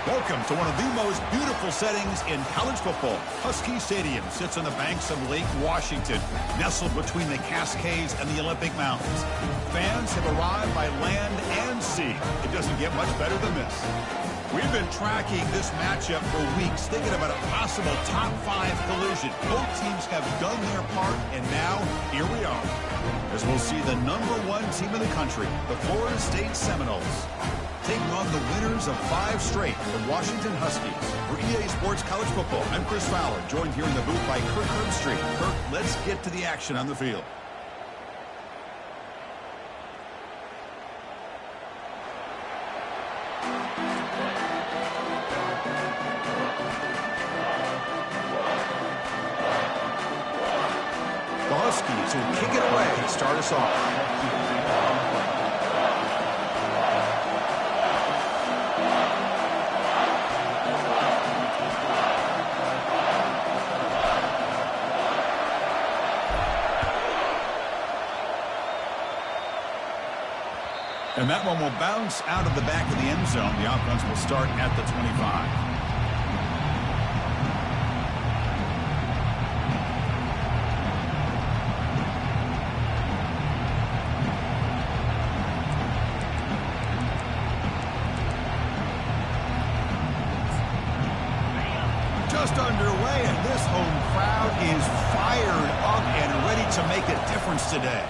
Welcome to one of the most beautiful settings in college football. Husky Stadium sits on the banks of Lake Washington, nestled between the Cascades and the Olympic Mountains. Fans have arrived by land and sea. It doesn't get much better than this. We've been tracking this matchup for weeks, thinking about a possible top 5 collision. Both teams have done their part, and now, here we are, as we'll see the #1 team in the country, the Florida State Seminoles, taking on the winners of 5 straight, the Washington Huskies. For EA Sports College Football, I'm Chris Fowler, joined here in the booth by Kirk Herbstreit. Kirk, let's get to the action on the field. The Huskies will kick it away and start us off. And that one will bounce out of the back of the end zone. The offense will start at the 25. Just underway, and this home crowd is fired up and ready to make a difference today.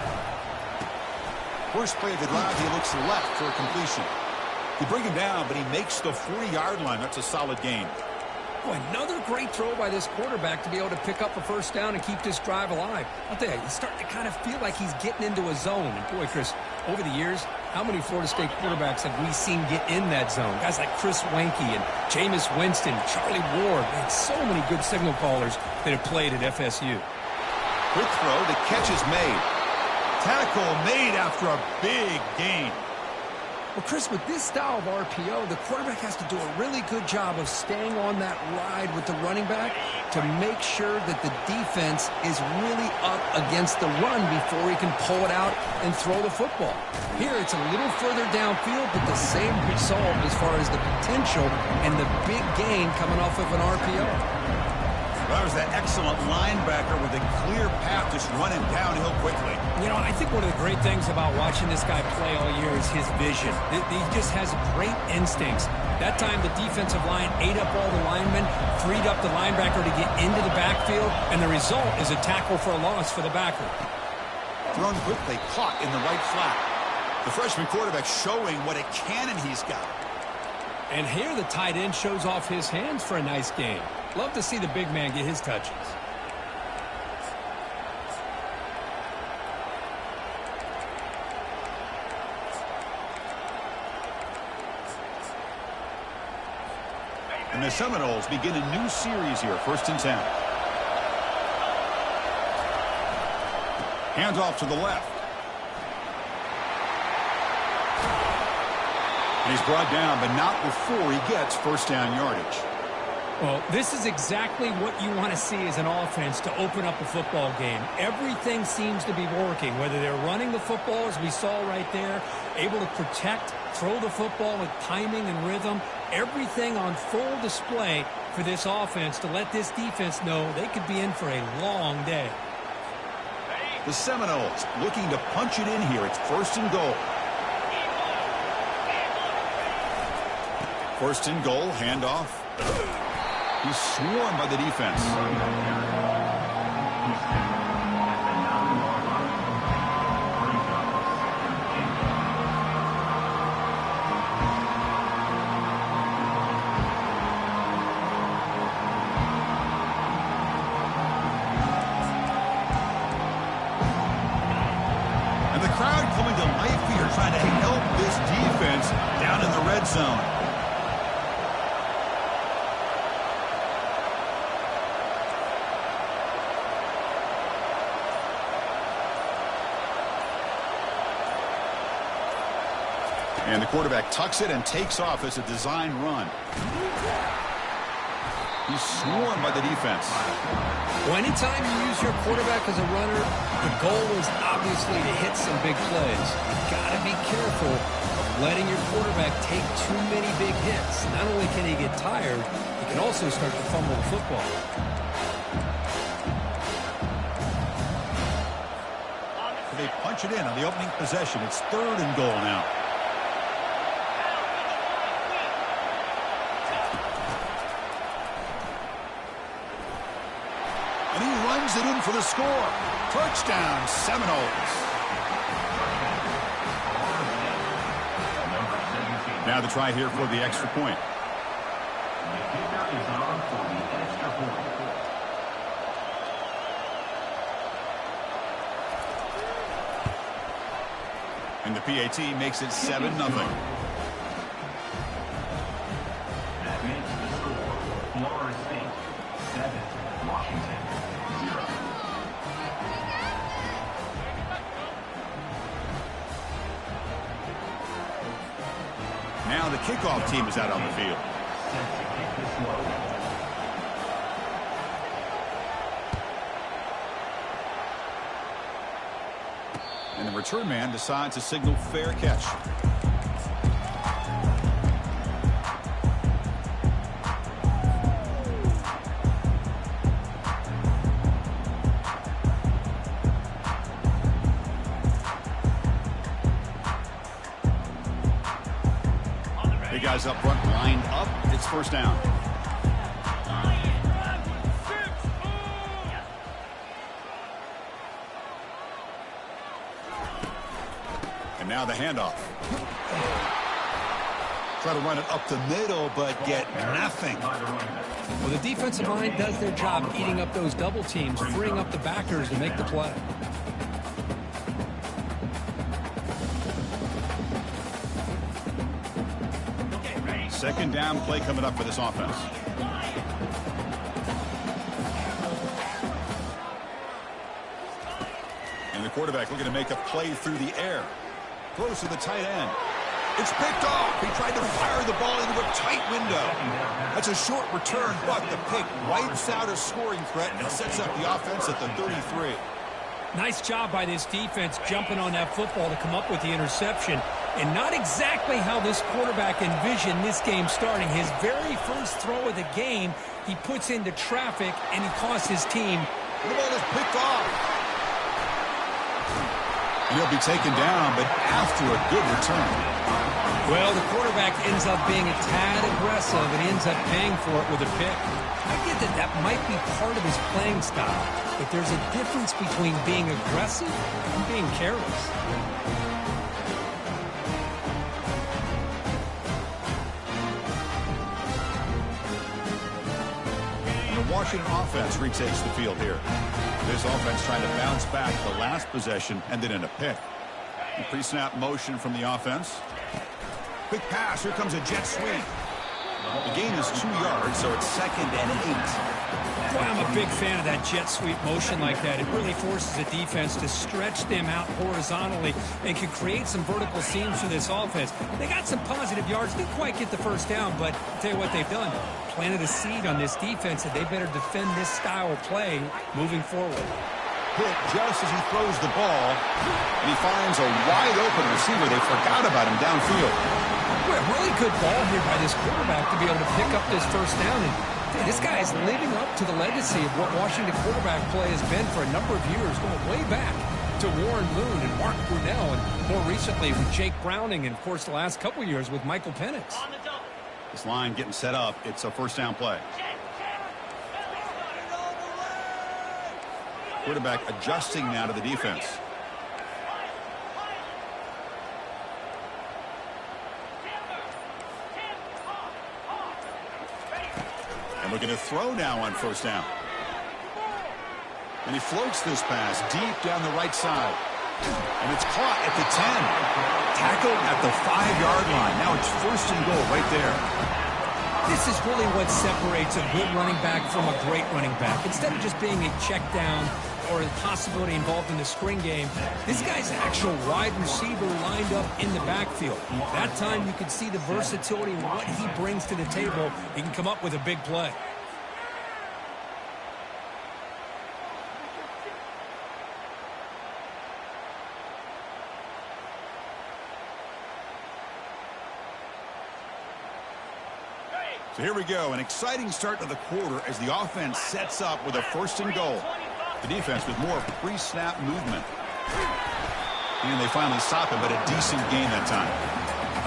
First play of the drive, he looks left for a completion. They bring him down, but he makes the 40-yard line. That's a solid gain. Oh, another great throw by this quarterback to be able to pick up a first down and keep this drive alive. I'll tell you, he's starting to kind of feel like he's getting into a zone. And boy, Chris, over the years, how many Florida State quarterbacks have we seen get in that zone? Guys like Chris Weinke and Jameis Winston, Charlie Ward, and so many good signal callers that have played at FSU. Quick throw, the catch is made. Tackle made after a big gain. Well, Chris, with this style of RPO, the quarterback has to do a really good job of staying on that ride with the running back to make sure that the defense is really up against the run before he can pull it out and throw the football. Here, it's a little further downfield, but the same result as far as the potential and the big gain coming off of an RPO. That was that excellent linebacker with a clear path just running downhill quickly. You know, I think one of the great things about watching this guy play all year is his vision. He just has great instincts. That time, the defensive line ate up all the linemen, freed up the linebacker to get into the backfield, and the result is a tackle for a loss for the backer. Thrown quickly, caught in the right flat. The freshman quarterback showing what a cannon he's got. And here the tight end shows off his hands for a nice game. Love to see the big man get his touches. And the Seminoles begin a new series here, 1st and 10. Hands off to the left. And he's brought down, but not before he gets first down yardage. Well, this is exactly what you want to see as an offense to open up a football game. Everything seems to be working, whether they're running the football, as we saw right there, able to protect, throw the football with timing and rhythm, everything on full display for this offense to let this defense know they could be in for a long day. The Seminoles looking to punch it in here. It's 1st and goal. 1st and goal, handoff. He's swarmed by the defense. And the crowd coming to life here, trying to help this defense down in the red zone. And the quarterback tucks it and takes off as a design run. He's swarmed by the defense. Well, anytime you use your quarterback as a runner, the goal is obviously to hit some big plays. You've got to be careful of letting your quarterback take too many big hits. Not only can he get tired, he can also start to fumble the football. They punch it in on the opening possession. It's 3rd and goal now. And he runs it in for the score. Touchdown, Seminoles. Now the try here for the extra point. And the PAT makes it 7-0. That makes the score Florida State 7, Washington 0. Now the kickoff team is out on the field. Set to kick this load. And the return man decides to signal fair catch. The guys up front lined up. It's 1st down. And now the handoff. Try to run it up the middle, but get nothing. Well, the defensive line does their job eating up those double teams, freeing up the backers to make the play. Second down play coming up for this offense. And the quarterback looking to make a play through the air. Throws to the tight end. It's picked off. He tried to fire the ball into a tight window. That's a short return, but the pick wipes out a scoring threat and sets up the offense at the 33. Nice job by this defense jumping on that football to come up with the interception. And not exactly how this quarterback envisioned this game starting. His very first throw of the game, he puts into traffic, and he costs his team. The ball is picked off. And he'll be taken down, but after a good return. Well, the quarterback ends up being a tad aggressive and ends up paying for it with a pick. I get that that might be part of his playing style, but there's a difference between being aggressive and being careless. Washington offense retakes the field here. This offense trying to bounce back the last possession, ended in a pick. Pre-snap motion from the offense. Quick pass. Here comes a jet sweep. The gain is 2 yards, so it's 2nd and 8. Boy, I'm a big fan of that jet sweep motion like that. It really forces the defense to stretch them out horizontally and can create some vertical seams for this offense. They got some positive yards. Didn't quite get the first down, but I'll tell you what they've done. Planted a seed on this defense that they better defend this style of play moving forward. Hit just as he throws the ball, and he finds a wide-open receiver. They forgot about him downfield. Boy, a really good ball here by this quarterback to be able to pick up this first down. And hey, this guy is living up to the legacy of what Washington quarterback play has been for a number of years, going way back to Warren Moon and Mark Brunell, and more recently with Jake Browning, and, of course, the last couple years with Michael Penix. This line getting set up. It's a first down play. Quarterback adjusting now to the defense. And looking to throw now on first down. And he floats this pass deep down the right side. And it's caught at the 10. Tackled at the 5-yard line. Now it's 1st and goal right there. This is really what separates a good running back from a great running back. Instead of just being a check down or a possibility involved in the screen game, this guy's an actual wide receiver lined up in the backfield. That time you can see the versatility and what he brings to the table. He can come up with a big play. So here we go, an exciting start to the quarter as the offense sets up with a 1st and goal. The defense with more pre-snap movement. And they finally stop it, but a decent gain that time.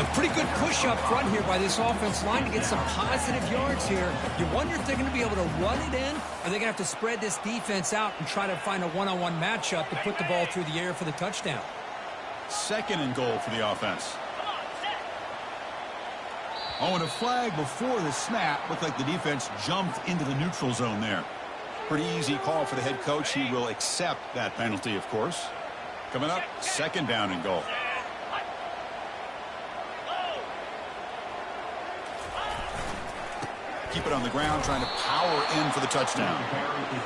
A pretty good push up front here by this offense line to get some positive yards here. You wonder if they're going to be able to run it in, or they're going to have to spread this defense out and try to find a one-on-one matchup to put the ball through the air for the touchdown. 2nd and goal for the offense. Oh, and a flag before the snap. Looked like the defense jumped into the neutral zone there. Pretty easy call for the head coach. He will accept that penalty, of course. Coming up, 2nd down and goal. Keep it on the ground, trying to power in for the touchdown.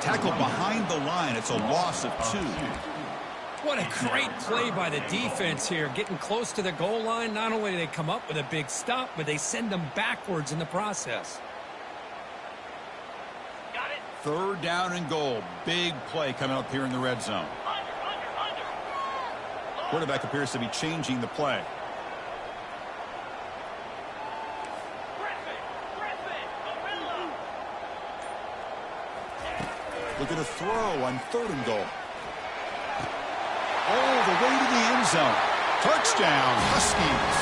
Tackle behind the line. It's a loss of 2. What a great play by the defense here. Getting close to the goal line, not only do they come up with a big stop, but they send them backwards in the process. 3rd down and goal. Big play coming up here in the red zone. Quarterback appears to be changing the play. Look at a throw on 3rd and goal. Oh, the way to the end zone. Touchdown, Huskies.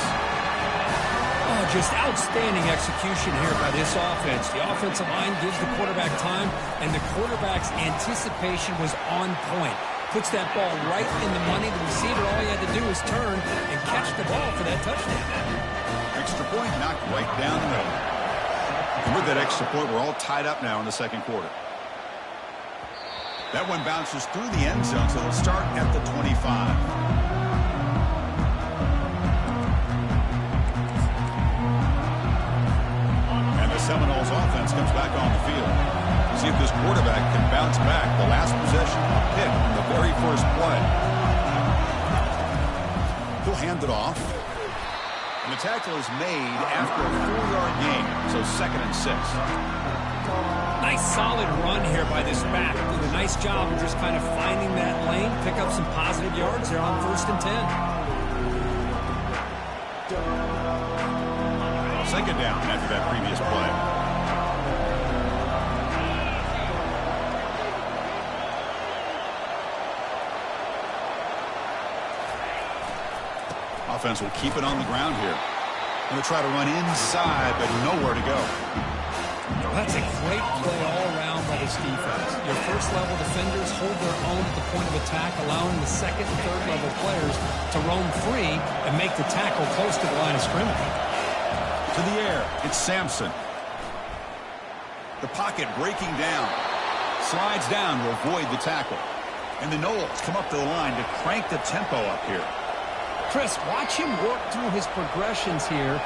Oh, just outstanding execution here by this offense. The offensive line gives the quarterback time, and the quarterback's anticipation was on point. Puts that ball right in the money. The receiver, all he had to do was turn and catch the ball for that touchdown. Extra point knocked right down the middle. And with that extra point, we're all tied up now in the 2nd quarter. That one bounces through the end zone, so they'll start at the 25. And the Seminoles offense comes back on the field. See if this quarterback can bounce back. The last possession, a pick on the very first play. He'll hand it off. And the tackle is made after a 4-yard gain, so 2nd and 6. Nice solid run here by this back. Did a nice job of just kind of finding that lane, pick up some positive yards there on 1st and 10. 2nd down after that previous play. Offense will keep it on the ground here. Going to try to run inside, but nowhere to go. That's a great play all around by this defense. Your first-level defenders hold their own at the point of attack, allowing the 2nd and 3rd-level players to roam free and make the tackle close to the line of scrimmage. To the air, it's Sampson. The pocket breaking down. Slides down to avoid the tackle. And the Noles come up to the line to crank the tempo up here. Chris, watch him work through his progressions here.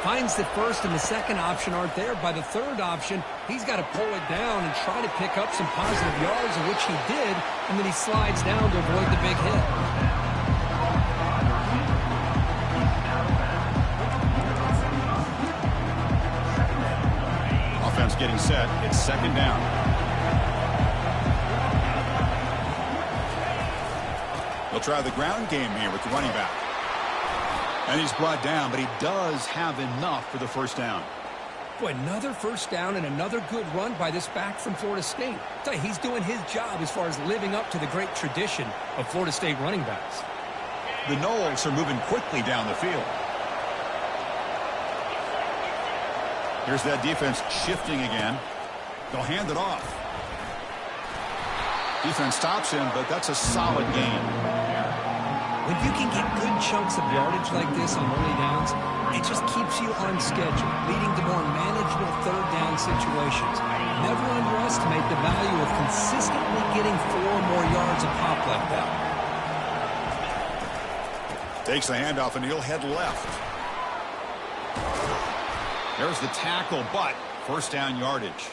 Finds the 1st and the 2nd option aren't there. By the 3rd option, he's got to pull it down and try to pick up some positive yards, of which he did, and then he slides down to avoid the big hit. Offense getting set. It's 2nd down. They'll try the ground game here with the running back. And he's brought down, but he does have enough for the 1st down. Boy, another 1st down and another good run by this back from Florida State. I tell you, he's doing his job as far as living up to the great tradition of Florida State running backs. The Noles are moving quickly down the field. Here's that defense shifting again. They'll hand it off. Defense stops him, but that's a solid gain. When you can get good chunks of yardage like this on early downs, it just keeps you on schedule, leading to more manageable 3rd down situations. Never underestimate the value of consistently getting 4 more yards a pop like that. Takes the handoff, and he'll head left. There's the tackle, but 1st down yardage.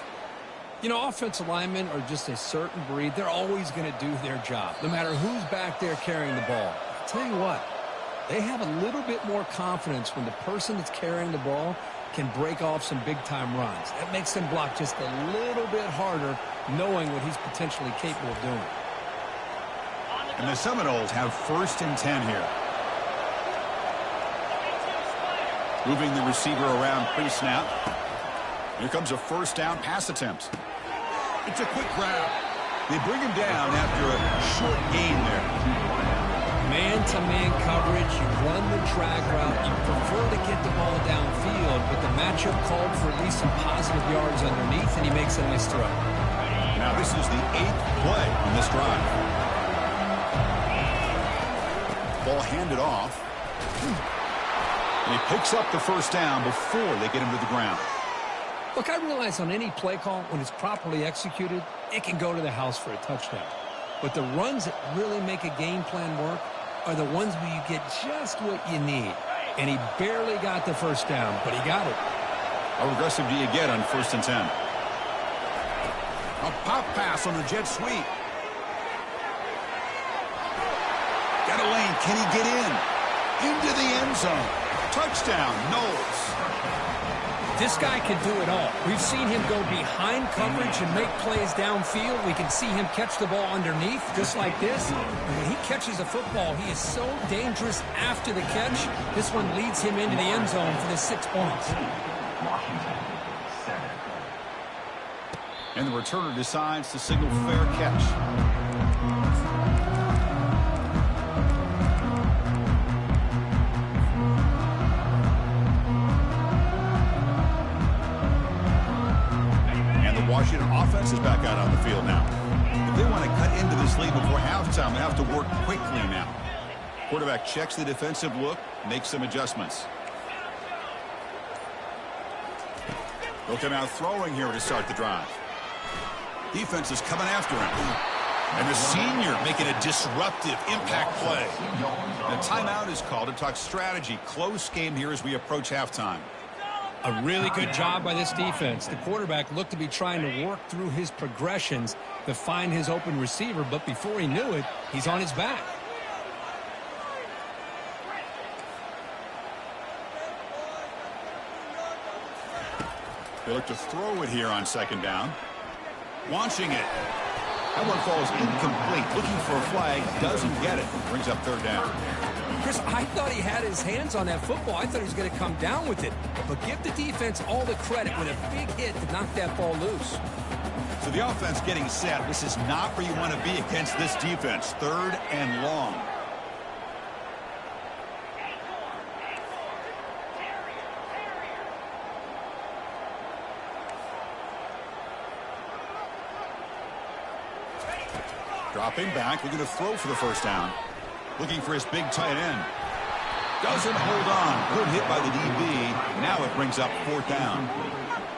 You know, offensive linemen are just a certain breed. They're always going to do their job, no matter who's back there carrying the ball. I'll tell you what, they have a little bit more confidence when the person that's carrying the ball can break off some big-time runs. That makes them block just a little bit harder, knowing what he's potentially capable of doing. And the Seminoles have 1st and 10 here. Moving the receiver around pre-snap. Here comes a first down pass attempt. It's a quick grab. They bring him down after a short gain there. Man-to-man coverage, you run the drag route, you prefer to get the ball downfield, but the matchup called for at least some positive yards underneath, and he makes a nice throw. Now this is the 8th play on this drive. Ball handed off. And he picks up the first down before they get him to the ground. Look, I realize on any play call, when it's properly executed, it can go to the house for a touchdown. But the runs that really make a game plan work are the ones where you get just what you need. And he barely got the first down, but he got it. How aggressive do you get on 1st and 10? A pop pass on the jet sweep. Got a lane. Can he get in? Into the end zone. Touchdown, Knowles. This guy can do it all. We've seen him go behind coverage and make plays downfield. We can see him catch the ball underneath, just like this. When he catches a football, he is so dangerous after the catch. This one leads him into the end zone for the 6 points. Washington, 7. And the returner decides to signal fair catch. Washington offense is back out on the field now. If they want to cut into this lead before halftime, they have to work quickly now. Quarterback checks the defensive look, makes some adjustments. They'll come out throwing here to start the drive. Defense is coming after him. And the senior making a disruptive impact play. The timeout is called to talk strategy. Close game here as we approach halftime. A really good job by this defense. The quarterback looked to be trying to work through his progressions to find his open receiver, but before he knew it, he's on his back. They look to throw it here on 2nd down. Launching it. That one falls incomplete. Looking for a flag. Doesn't get it. Brings up 3rd down. Chris, I thought he had his hands on that football. I thought he was going to come down with it. But give the defense all the credit with a big hit to knock that ball loose. So the offense getting set. This is not where you want to be against this defense. 3rd and long. Dropping back. Looking to throw for the 1st down. Looking for his big tight end. Doesn't hold on. Good hit by the DB. Now it brings up 4th down.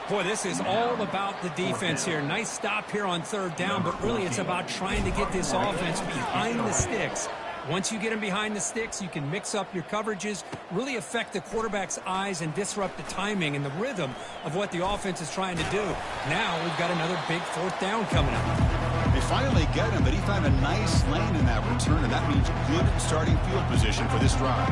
Boy, this is all about the defense here. Nice stop here on 3rd down, but really it's about trying to get this offense behind the sticks. Once you get them behind the sticks, you can mix up your coverages, really affect the quarterback's eyes and disrupt the timing and the rhythm of what the offense is trying to do. Now we've got another big 4th down coming up. They finally get him, but he found a nice lane in that return, and that means good starting field position for this drive.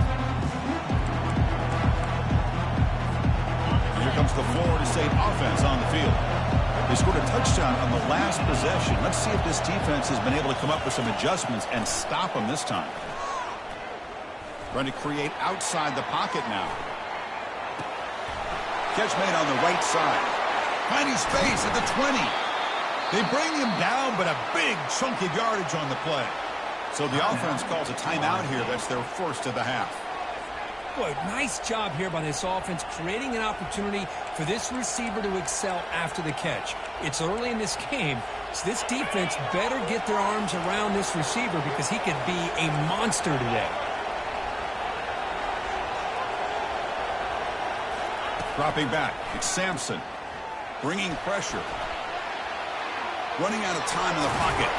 Here comes the Florida State offense on the field. They scored a touchdown on the last possession. Let's see if this defense has been able to come up with some adjustments and stop them this time. Trying to create outside the pocket now. Catch made on the right side. Finding space at the 20. They bring him down, but a big chunk of yardage on the play. So the offense calls a timeout here. That's their 1st of the half. Boy, nice job here by this offense, creating an opportunity for this receiver to excel after the catch. It's early in this game, so this defense better get their arms around this receiver because he could be a monster today. Dropping back, it's Sampson. Bringing pressure. Running out of time in the pocket.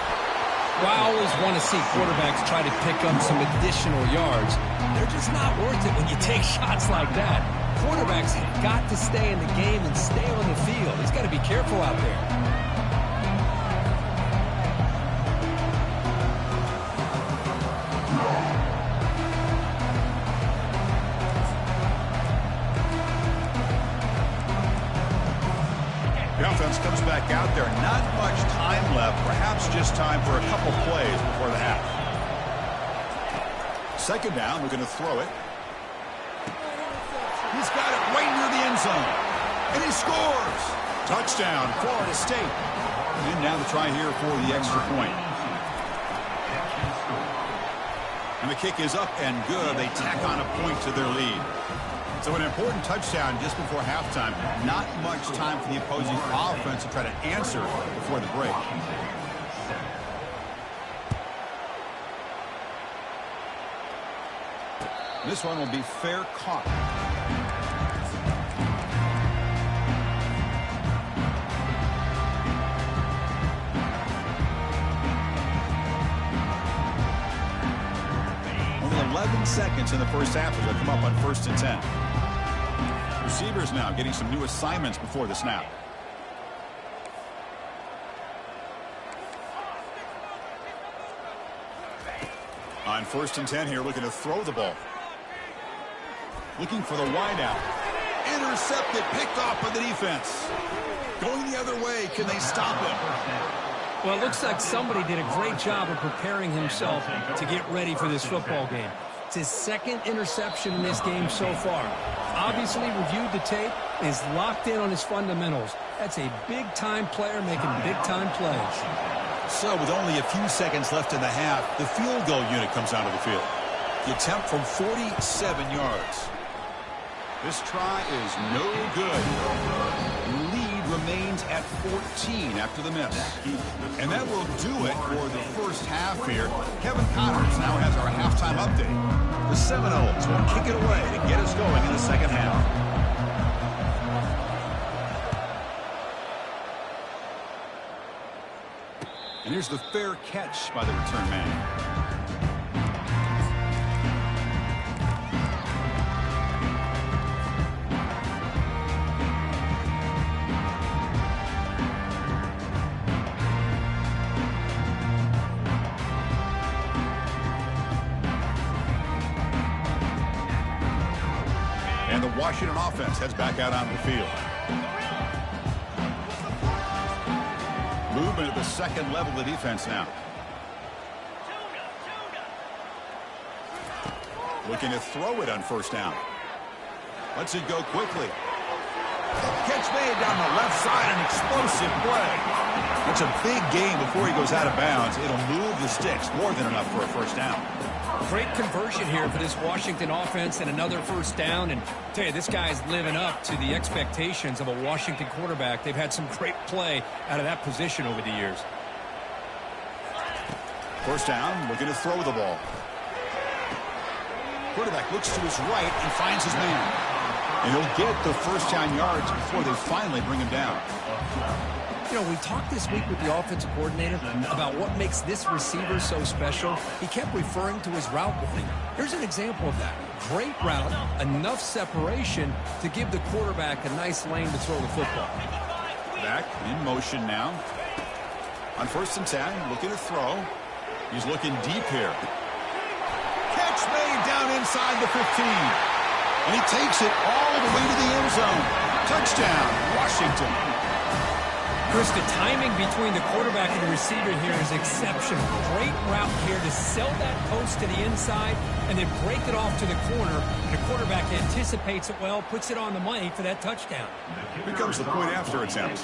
Well, I always want to see quarterbacks try to pick up some additional yards. They're just not worth it when you take shots like that. Quarterbacks have got to stay in the game and stay on the field. He's got to be careful out there. The offense comes back out there. Not much time left. Perhaps just time for a couple plays before the half. 2nd down. We're going to throw it. He's got it right near the end zone. And he scores! Touchdown, Florida State. And now the try here for the extra point. And the kick is up and good. They tack on a point to their lead. So an important touchdown just before halftime. Not much time for the opposing offense to try to answer before the break. This one will be fair caught. Only 11 seconds in the first half as they come up on 1st and 10. Receivers now getting some new assignments before the snap. On 1st and 10 here, looking to throw the ball. Looking for the wideout. Intercepted, picked off by the defense. Going the other way, can they stop him? Well, it looks like somebody did a great job of preparing himself to get ready for this football game. It's his second interception in this game so far. Obviously reviewed the tape, is locked in on his fundamentals. That's a big-time player making big-time plays. So with only a few seconds left in the half, the field goal unit comes onto the field. The attempt from 47 yards. This try is no good. The lead remains at 14 after the miss. And that will do it for the first half here. Kevin Connors now has our halftime update. The Seminoles will kick it away to get us going in the second half. And here's the fair catch by the return man. And the Washington offense heads back out onto the field. Movement at the second level of the defense now. Looking to throw it on 1st down. Lets it go quickly. Catch made down the left side, an explosive play. It's a big game before he goes out of bounds. It'll move the sticks more than enough for a 1st down. Great conversion here for this Washington offense and another 1st down. And I tell you, this guy's living up to the expectations of a Washington quarterback. They've had some great play out of that position over the years. 1st down, looking to throw the ball. Quarterback looks to his right and finds his man. And he'll get the 1st down yards before they finally bring him down. You know, we talked this week with the offensive coordinator about what makes this receiver so special. He kept referring to his route running. Here's an example of that. Great route, enough separation to give the quarterback a nice lane to throw the football. Back in motion now. On 1st and 10, looking to throw. He's looking deep here. Catch made down inside the 15. And he takes it all the way to the end zone. Touchdown, Washington. Chris, the timing between the quarterback and the receiver here is exceptional. Great route here to sell that post to the inside and then break it off to the corner. And the quarterback anticipates it well, puts it on the money for that touchdown. Here comes the point after attempt.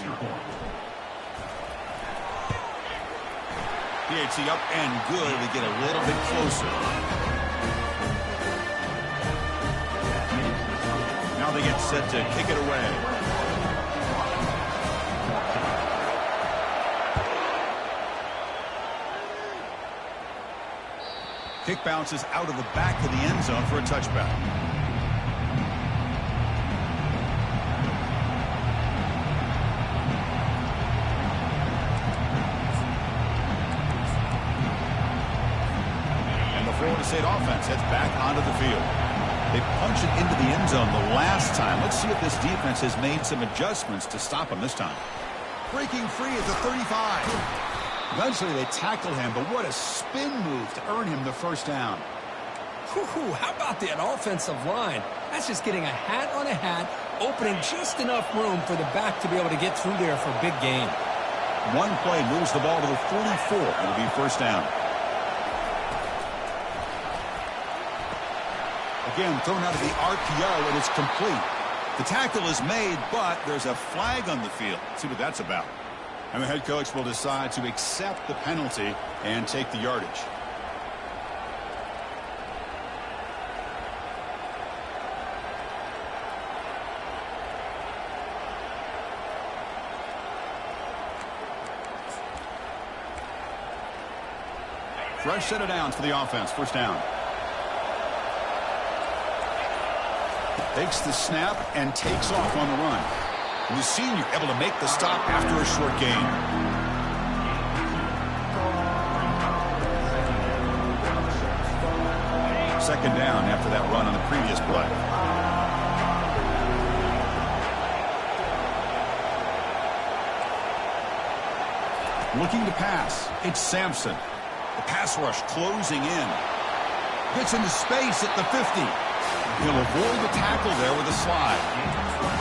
PAT up and good. We get a little bit closer. Now they get set to kick it away. Kick bounces out of the back of the end zone for a touchback. And the Florida State offense heads back onto the field. They punch it into the end zone the last time. Let's see if this defense has made some adjustments to stop him this time. Breaking free at the 35. Eventually they tackle him, but what a spin move to earn him the 1st down. Whew, how about that offensive line? That's just getting a hat on a hat, opening just enough room for the back to be able to get through there for a big gain. One play moves the ball to the 44. It'll be 1st down. Again, thrown out of the RPO, and it's complete. The tackle is made, but there's a flag on the field. Let's see what that's about. And the head coach will decide to accept the penalty and take the yardage. Fresh set of downs for the offense. First down. Takes the snap and takes off on the run. And the senior able to make the stop after a short gain. Second down after that run on the previous play. Looking to pass. It's Sampson. The pass rush closing in. Gets into space at the 50. He'll avoid the tackle there with a slide.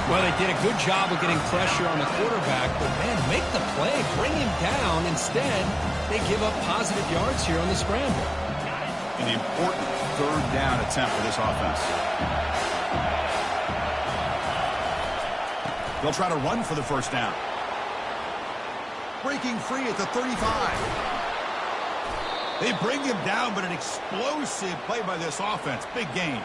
Well, they did a good job of getting pressure on the quarterback, but, man, make the play, bring him down. Instead, they give up positive yards here on the scramble. An important third down attempt for this offense. They'll try to run for the first down. Breaking free at the 35. They bring him down, but an explosive play by this offense. Big gain.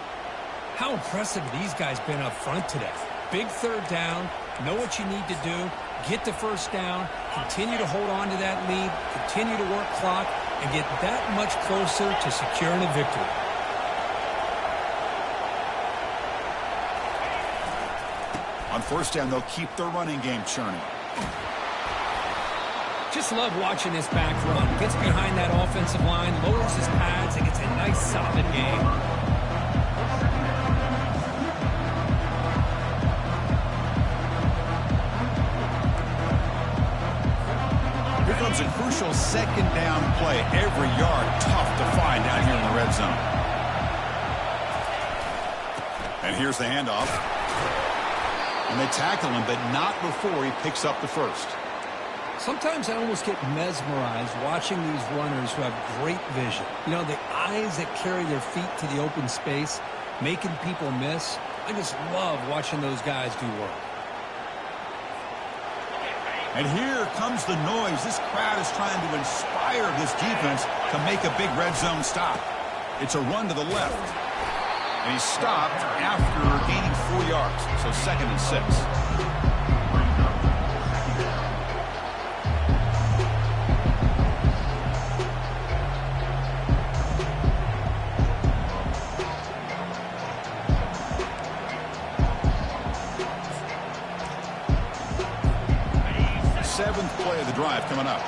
How impressive have these guys been up front today? Big third down, know what you need to do, get the first down, continue to hold on to that lead, continue to work clock, and get that much closer to securing a victory. On first down, they'll keep their running game churning. Just love watching this back run. Gets behind that offensive line, lowers his pads, and gets a nice solid game. Here comes a crucial second down play. Every yard tough to find down here in the red zone. And here's the handoff. And they tackle him, but not before he picks up the first. Sometimes I almost get mesmerized watching these runners who have great vision. You know, the eyes that carry their feet to the open space, making people miss. I just love watching those guys do work. And here comes the noise. This crowd is trying to inspire this defense to make a big red zone stop. It's a run to the left. And he stopped after gaining 4 yards. So 2nd and 6. Seventh play of the drive coming up.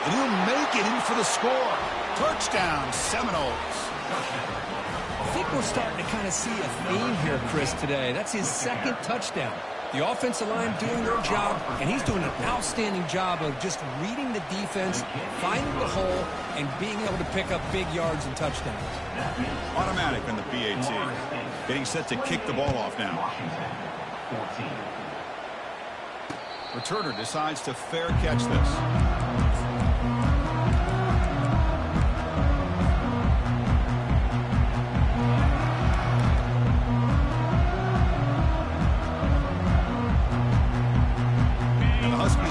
And he'll make it in for the score. Touchdown, Seminoles. I think we're starting to kind of see a theme here, Chris, today. That's his 2nd touchdown. The offensive line doing their job, and he's doing an outstanding job of just reading the defense, finding the hole, and being able to pick up big yards and touchdowns. Automatic on the PAT. Getting set to kick the ball off now. Returner decides to fair catch this.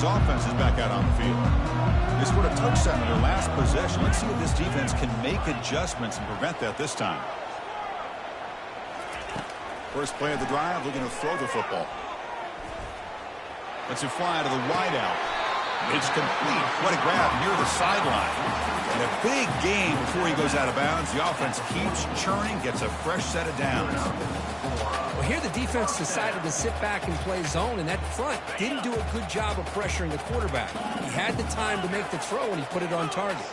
Offense is back out on the field. They scored a touchdown in their last possession. Let's see if this defense can make adjustments and prevent that this time. First play of the drive, looking to throw the football. Let's it fly to the wideout. It's complete. What a grab near the sideline. And a big game before he goes out of bounds. The offense keeps churning, gets a fresh set of downs. Well, here the defense decided to sit back and play zone, and that front didn't do a good job of pressuring the quarterback. He had the time to make the throw, and he put it on target.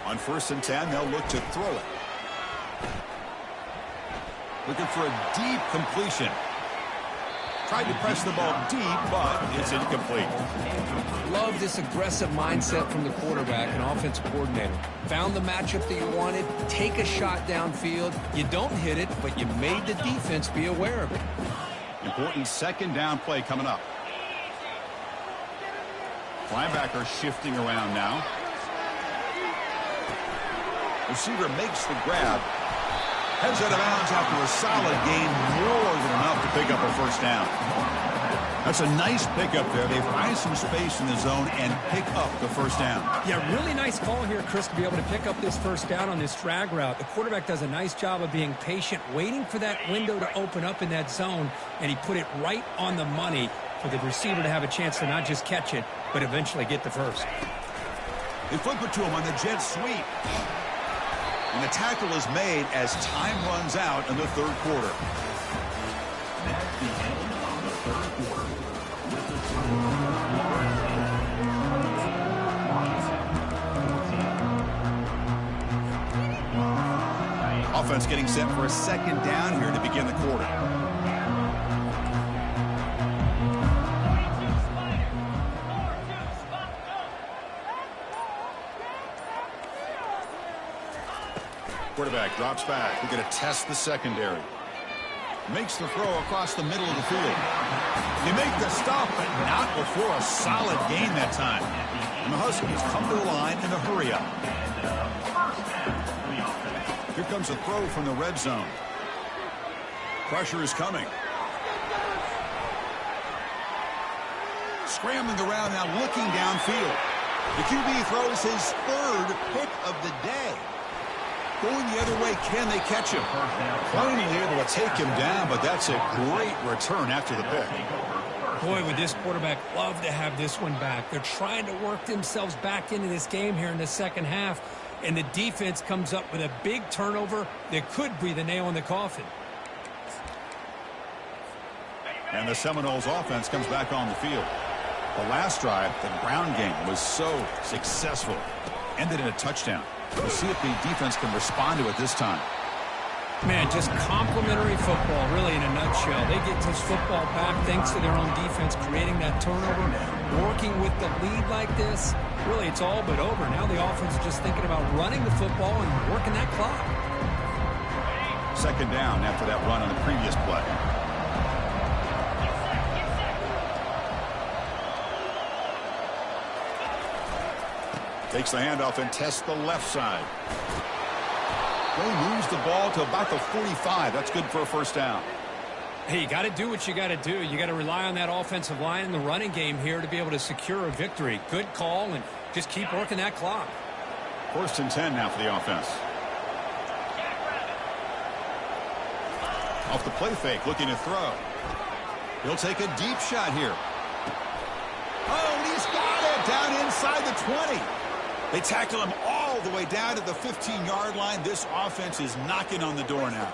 On 1st and 10, they'll look to throw it. Looking for a deep completion. Tried to press the ball deep, but it's incomplete. Love this aggressive mindset from the quarterback and offensive coordinator. Found the matchup that you wanted, take a shot downfield. You don't hit it, but you made the defense be aware of it. Important 2nd down play coming up. Linebacker shifting around now. Receiver makes the grab. Heads out of bounds after a solid gain, more than enough to pick up a first down. That's a nice pickup there. They find some space in the zone and pick up the first down. Yeah, really nice call here, Chris, to be able to pick up this first down on this drag route. The quarterback does a nice job of being patient, waiting for that window to open up in that zone, and he put it right on the money for the receiver to have a chance to not just catch it, but eventually get the first. They flip it to him on the jet sweep. And the tackle is made as time runs out in the third quarter. That's the end of the third quarter. With the score, Washington 14. Offense getting set for a second down here to begin the quarter. Quarterback drops back. We're going to test the secondary. Makes the throw across the middle of the field. They make the stop, but not before a solid gain that time. And the Huskies come to the line in a hurry-up. Here comes a throw from the red zone. Pressure is coming. Scrambling around now, looking downfield. The QB throws his third pick of the day. Going the other way, can they catch him? Finally able to take him down, but that's a great return after the pick. Boy, would this quarterback love to have this one back. They're trying to work themselves back into this game here in the second half, and the defense comes up with a big turnover that could be the nail in the coffin. And the Seminoles offense comes back on the field. The last drive, the ground game, was so successful. Ended in a touchdown. We'll see if the defense can respond to it this time. Man, just complimentary football, really, in a nutshell. They get this football back thanks to their own defense, creating that turnover, working with the lead like this. Really, it's all but over. Now the offense is just thinking about running the football and working that clock. Second down after that run on the previous play. Takes the handoff and tests the left side. They moves the ball to about the 45. That's good for a first down. Hey, you got to do what you got to do. You got to rely on that offensive line in the running game here to be able to secure a victory. Good call, and just keep working that clock. First and 10 now for the offense. Off the play fake, looking to throw. He'll take a deep shot here. Oh, and he's got it down inside the 20. They tackle him all the way down to the 15-yard line. This offense is knocking on the door now.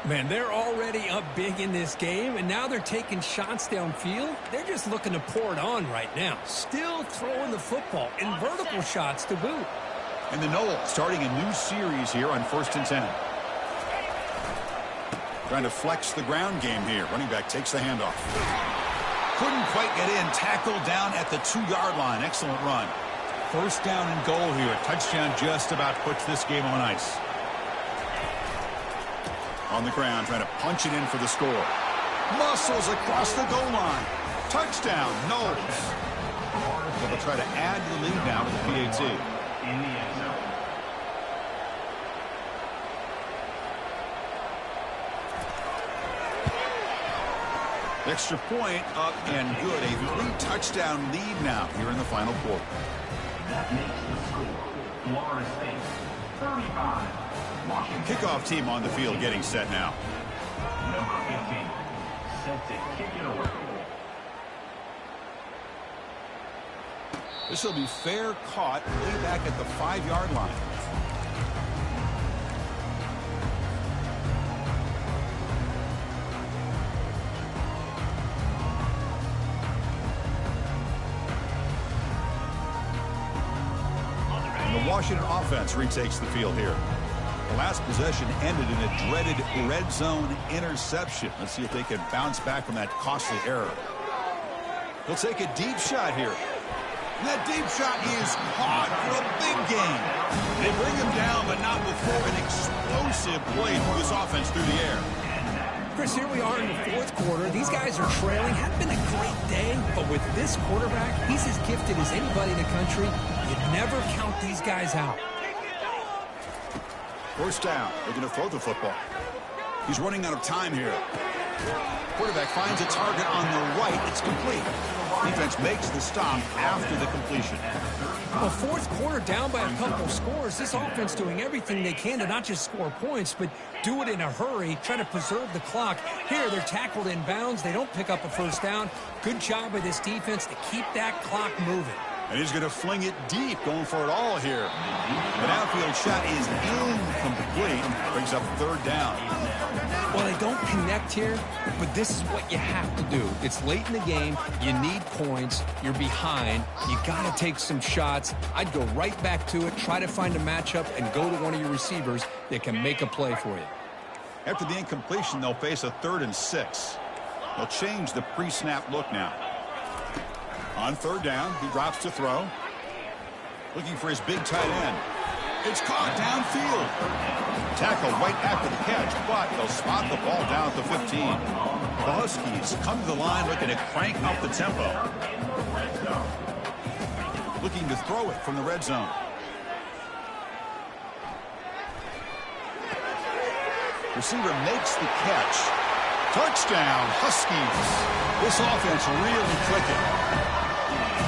Man, they're already up big in this game, and now they're taking shots downfield. They're just looking to pour it on right now. Still throwing the football, and vertical shots to boot. And the Noles starting a new series here on first and 10. Trying to flex the ground game here. Running back takes the handoff. Couldn't quite get in. Tackled down at the 2-yard line. Excellent run. First down and goal here. A touchdown just about puts this game on ice. On the ground, trying to punch it in for the score. Muscles across the goal line. Touchdown, Noles. They'll try to add to the lead now to the PAT. In the end zone. Extra point up and good. A 3-touchdown lead now here in the final quarter. That makes the score Florida State 35. Washington. Kickoff team on the field getting set now. Number 15. Set to kick it away. This will be fair caught way back at the 5-yard line. The Washington offense retakes the field here. The last possession ended in a dreaded red zone interception. Let's see if they can bounce back from that costly error. He'll take a deep shot here. And that deep shot is caught for a big gain. They bring him down, but not before an explosive play for this offense through the air. Chris, here we are in the fourth quarter. These guys are trailing. Hadn't been a great day, but with this quarterback, he's as gifted as anybody in the country. You never count these guys out. First down. They're going to throw the football. He's running out of time here. Quarterback finds a target on the right. It's complete. Defense makes the stop after the completion. Well, fourth quarter down by a couple scores. This offense doing everything they can to not just score points, but do it in a hurry, try to preserve the clock. Here, they're tackled in bounds. They don't pick up a first down. Good job by this defense to keep that clock moving. And he's going to fling it deep, going for it all here. The downfield shot is incomplete. Brings up third down. Well, they don't connect here, but this is what you have to do. It's late in the game. You need points. You're behind. You got to take some shots. I'd go right back to it, try to find a matchup, and go to one of your receivers that can make a play for you. After the incompletion, they'll face a 3rd and 6. They'll change the pre-snap look now. On third down, he drops to throw. Looking for his big tight end. It's caught downfield. Tackle right after the catch, but they'll spot the ball down at the 15. The Huskies come to the line looking to crank up the tempo. Looking to throw it from the red zone. Receiver makes the catch. Touchdown, Huskies. This offense really clicking.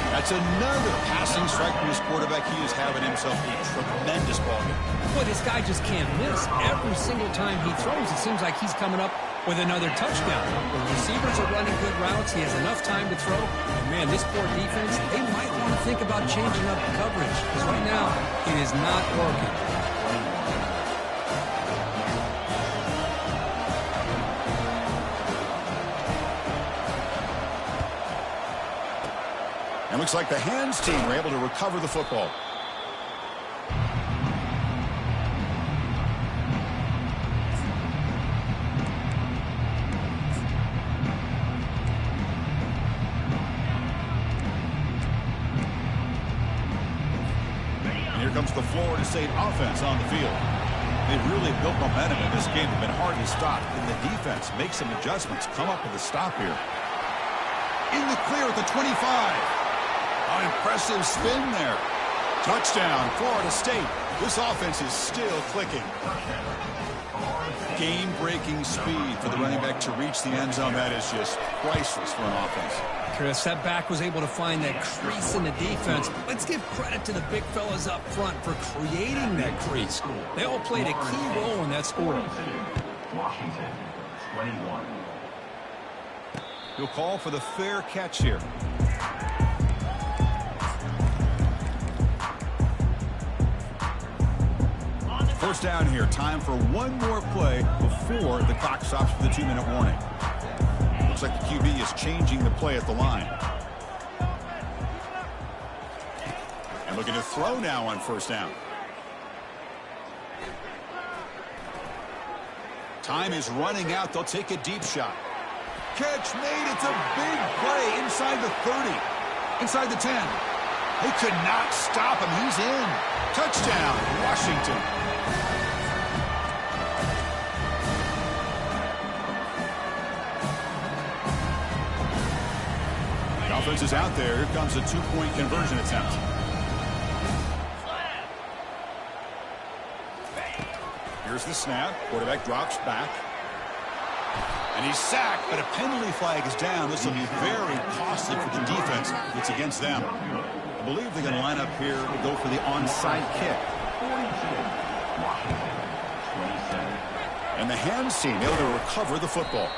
That's another passing strike from his quarterback. He is having himself a tremendous ball game. Boy, this guy just can't miss. Every single time he throws, it seems like he's coming up with another touchdown. The receivers are running good routes. He has enough time to throw. And man, this poor defense, they might want to think about changing up the coverage. Because right now, it is not working. And looks like the hands team were able to recover the football. And here comes the Florida State offense on the field. They've really built momentum in this game. They've been hard to stop. And the defense makes some adjustments. Come up with a stop here. In the clear at the 25. An impressive spin there. Touchdown, Florida State. This offense is still clicking. Game-breaking speed for the running back to reach the end zone. That is just priceless for an offense. Chris, that back was able to find that crease in the defense. Let's give credit to the big fellas up front for creating that crease. They all played a key role in that score. Washington, 21. He'll call for the fair catch here. First down here. Time for one more play before the clock stops for the 2-minute warning. Looks like the QB is changing the play at the line. And looking to throw now on first down. Time is running out. They'll take a deep shot. Catch made. It's a big play inside the 30. Inside the 10. They could not stop him. He's in. Touchdown, Washington. The offense is out there. Here comes a 2-point conversion attempt. Here's the snap. Quarterback drops back. And he's sacked, but a penalty flag is down. This will be very costly for the defense if it's against them. I believe they're going to line up here to go for the onside kick. And the hands team able to recover the football.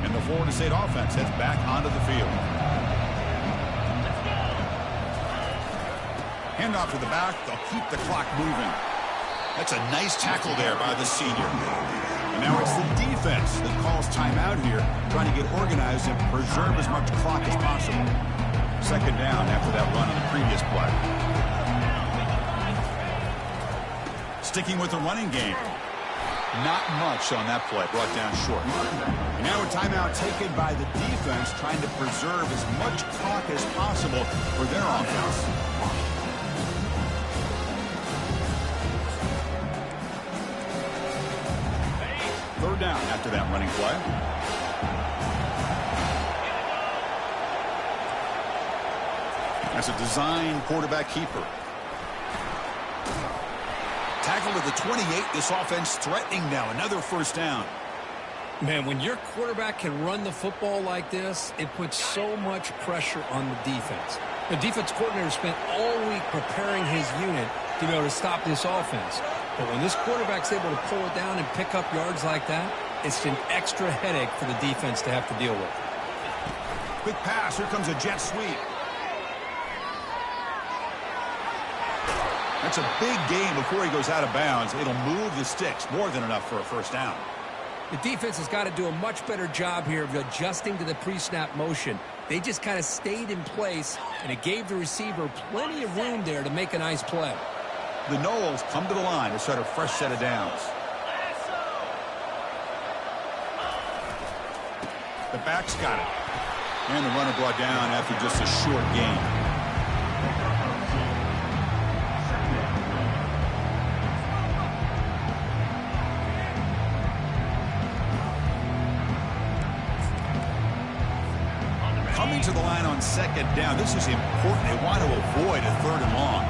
And the Florida State offense heads back onto the field. Handoff to the back. They'll keep the clock moving. That's a nice tackle there by the senior. And now it's the defense that calls timeout here, trying to get organized and preserve as much clock as possible. Second down after that run on the previous play. Sticking with the running game. Not much on that play, brought down short. And now a timeout taken by the defense, trying to preserve as much clock as possible for their offense. Third down after that running play. That's a design quarterback keeper. Tackle to the 28. This offense threatening now. Another first down. Man, when your quarterback can run the football like this, it puts so much pressure on the defense. The defense coordinator spent all week preparing his unit to be able to stop this offense. But when this quarterback's able to pull it down and pick up yards like that, it's an extra headache for the defense to have to deal with. Quick pass. Here comes a jet sweep. That's a big gain before he goes out of bounds. It'll move the sticks. More than enough for a first down. The defense has got to do a much better job here of adjusting to the pre-snap motion. They just kind of stayed in place, and it gave the receiver plenty of room there to make a nice play. The Noles come to the line to start a fresh set of downs. The back's got it. And the runner brought down after just a short gain. Coming to the line on second down. This is important. They want to avoid a third and long.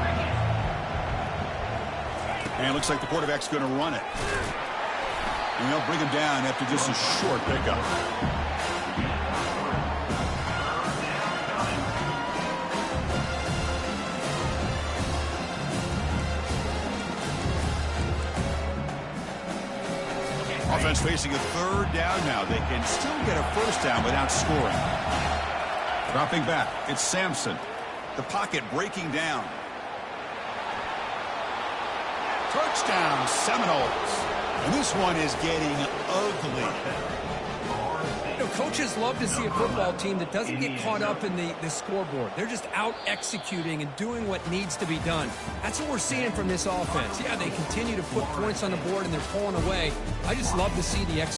And it looks like the quarterback's going to run it. And they'll bring him down after just a short pickup. Offense facing a third down now. They can still get a first down without scoring. Dropping back, it's Sampson. The pocket breaking down. Touchdown, Seminoles. And this one is getting ugly. You know, coaches love to see a football team that doesn't get caught up in the scoreboard. They're just out executing and doing what needs to be done. That's what we're seeing from this offense. Yeah, they continue to put points on the board and they're pulling away. I just love to see the execution.